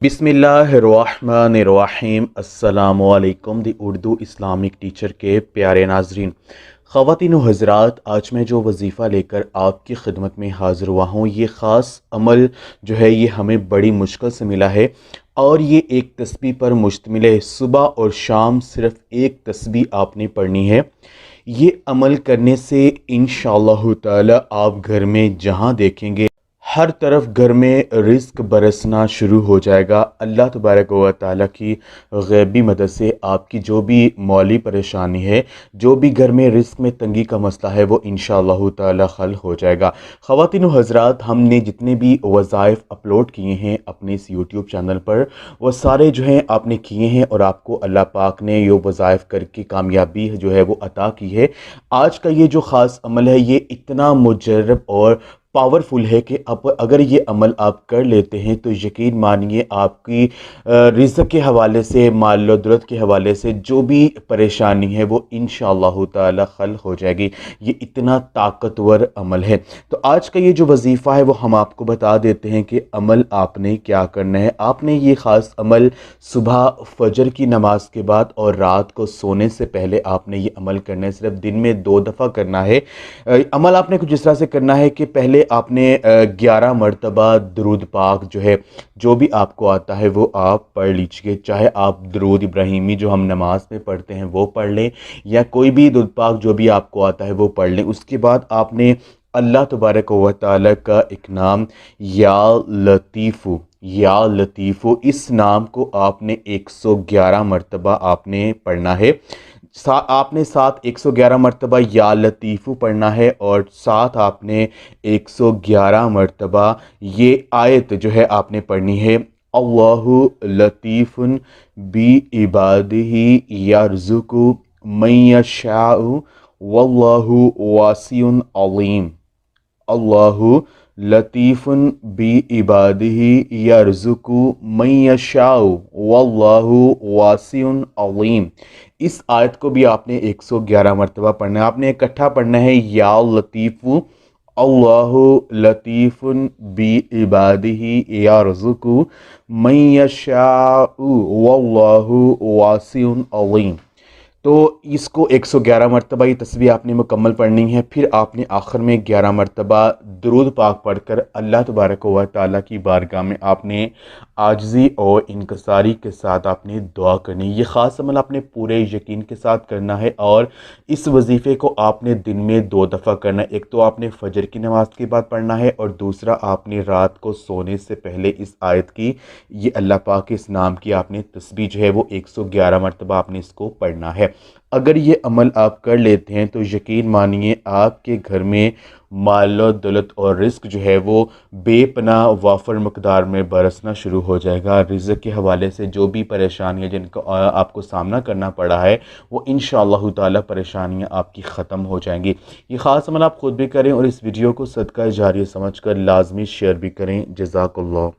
بسم اللہ الرحمن الرحیم۔ السلام علیکم دی اردو اسلامک ٹیچر کے پیارے ناظرین، خواتین و حضرات، آج میں جو وظیفہ لے کر آپ کی خدمت میں حاضر ہوا ہوں، یہ خاص عمل جو ہے یہ ہمیں بڑی مشکل سے ملا ہے اور یہ ایک تسبیح پر مشتمل ہے۔ صبح اور شام صرف ایک تسبیح آپ نے پڑھنی ہے۔ یہ عمل کرنے سے انشاءاللہ تعالی آپ گھر میں جہاں دیکھیں گے ہر طرف گھر میں رزق برسنا شروع ہو جائے گا۔ اللہ تبارک و تعالیٰ کی غیبی مدد سے آپ کی جو بھی مالی پریشانی ہے، جو بھی گھر میں رزق میں تنگی کا مسئلہ ہے، وہ انشاءاللہ تعالیٰ حل ہو جائے گا۔ خواتین و حضرات، ہم نے جتنے بھی وظائف اپلوڈ کیے ہیں اپنے اس یوٹیوب چینل پر، وہ سارے جو ہیں آپ نے کیے ہیں اور آپ کو اللہ پاک نے یہ وظائف کر کے کامیابی جو ہے وہ عطا کی ہے۔ آج کا یہ جو خاص عمل ہے، یہ اتنا مجرب اور پاورفل ہے کہ اب اگر یہ عمل آپ کر لیتے ہیں تو یقین مانیے آپ کی رزق کے حوالے سے، مال و دولت کے حوالے سے جو بھی پریشانی ہے وہ انشاءاللہ تعالی حل ہو جائے گی۔ یہ اتنا طاقتور عمل ہے۔ تو آج کا یہ جو وظیفہ ہے وہ ہم آپ کو بتا دیتے ہیں کہ عمل آپ نے کیا کرنا ہے۔ آپ نے یہ خاص عمل صبح فجر کی نماز کے بعد اور رات کو سونے سے پہلے آپ نے یہ عمل کرنا ہے۔ صرف دن میں 2 دفعہ کرنا ہے۔ عمل آپ نے کچھ اس طرح سے کرنا ہے کہ پہلے آپ نے 11 مرتبہ درود پاک جو ہے، جو بھی آپ کو آتا ہے وہ آپ پڑھ لیجئے۔ چاہے آپ درود ابراہیمی جو ہم نماز میں پڑھتے ہیں وہ پڑھ لیں، یا کوئی بھی درود پاک جو بھی آپ کو آتا ہے وہ پڑھ لیں۔ اس کے بعد آپ نے اللہ تبارک و تعالیٰ کا ایک نام یا لطیف، اس نام کو آپ نے 111 مرتبہ آپ نے پڑھنا ہے۔ آپ نے ساتھ 111 مرتبہ یا لطیف پڑھنا ہے اور ساتھ آپ نے 111 مرتبہ یہ آیت جو ہے آپ نے پڑھنی ہے، اللہ لطیف بعبادہ یرزق من یشاء واللہ واسع علیم۔ اللہ لطیف بعبادہ یرزق من یشاء واللہ واسع علیم۔ اس آیت کو بھی آپ نے 111 مرتبہ پڑھنا ہے۔ آپ نے اکٹھا پڑھنا ہے یا لطیف، اللہ لطیف بعبادہ یرزق من یشاء واللہ واسع علیم۔ تو اس کو 111 مرتبہ یہ تسبیح آپ نے مکمل پڑھنی ہے۔ پھر آپ نے آخر میں 11 مرتبہ درود پاک پڑھ کر اللہ تبارک و تعالیٰ کی بارگاہ میں آپ نے عاجزی اور انکساری کے ساتھ آپ نے دعا کرنی ہے۔ یہ خاص عمل آپ نے پورے یقین کے ساتھ کرنا ہے اور اس وظیفے کو آپ نے دن میں 2 دفعہ کرنا ہے۔ ایک تو آپ نے فجر کی نماز کے بعد پڑھنا ہے اور دوسرا آپ نے رات کو سونے سے پہلے اس آیت کی، یہ اللہ پاک کے اس نام کی آپ نے تسبیح جو ہے وہ 111 مرتبہ آپ نے اس کو پڑھنا ہے۔ اگر یہ عمل آپ کر لیتے ہیں تو یقین مانیے آپ کے گھر میں مال و دولت اور رزق جو ہے وہ بے پناہ وافر مقدار میں برسنا شروع ہو جائے گا۔ رزق کے حوالے سے جو بھی پریشانیاں جن کا آپ کو سامنا کرنا پڑا ہے، وہ انشاءاللہ تعالی پریشانیاں آپ کی ختم ہو جائیں گی۔ یہ خاص عمل آپ خود بھی کریں اور اس ویڈیو کو صدقہ جاریہ سمجھ کر لازمی شیئر بھی کریں۔ جزاک اللہ۔